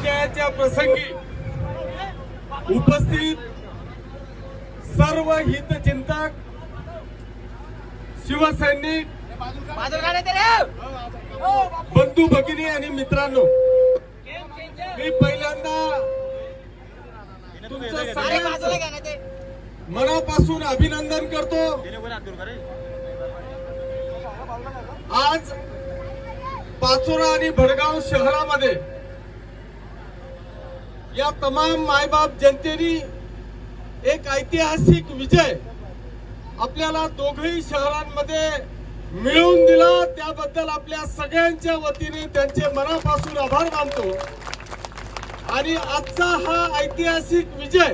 विजयाच्या प्रसंगी उपस्थित सर्व हितचिंतक, शिवसैनिक, बंधू भगिनी आणि मित्रांनो, मी पहिल्यांदा तुमचं सगळ्यांचं मनापासून अभिनंदन करतो। आज पाचोरा आणि भडगाव शहरामध्ये या तमाम मायबाप जनतेने एक ऐतिहासिक विजय आपल्याला दोघही शहरांमध्ये मिळवून दिला, त्याबद्दल आपल्या सगळ्यांच्या वतीने त्यांचे मनापासून आभार मानतो। आणि आजचा हा ऐतिहासिक विजय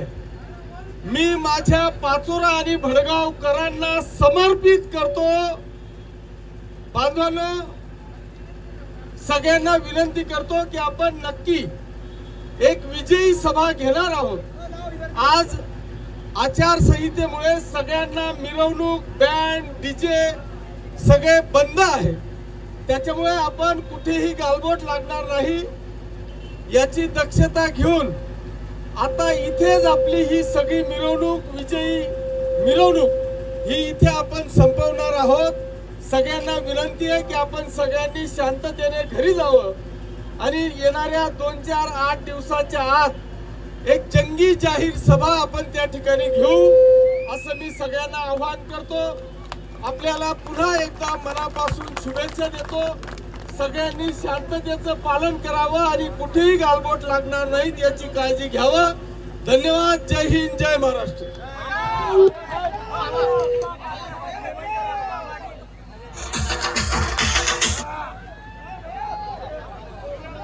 मी माझ्या पाचोरा आणि भडगावकरांना समर्पित करतो। बांधवांनो, सगळ्यांना विनंती करतो की आपण नक्की एक विजयी सभा घेणार आहोत। आज आचारसंहितेमुळे सगळ्यांना मिरवणूक, बँड, डीजे सगळे बंद आहे, त्याच्यामुळे आपण कुठेही गालबोट लागणार नाही याची दक्षता घेऊन आता इथेच आपली ही सगळी मिरवणूक, विजयी मिरवणूक ही इथे आपण संपवणार आहोत। सगळ्यांना विनंती आहे की आपण सगळ्यांनी शांततेने घरी जावं आणि येणाऱ्या 2-4-8 दिवसाच्या आत एक जंगी जाहीर सभा आपण त्या ठिकाणी घेऊ असं मी सगळ्यांना आवाहन करतो। आपल्याला पुन्हा एकदा मनापासून शुभेच्छा देतो। सगळ्यांनी शांततेचं पालन करावं आणि कुठेही गालबोट लागणार नाहीत याची काळजी घ्यावं। धन्यवाद। जय हिंद, जय महाराष्ट्र।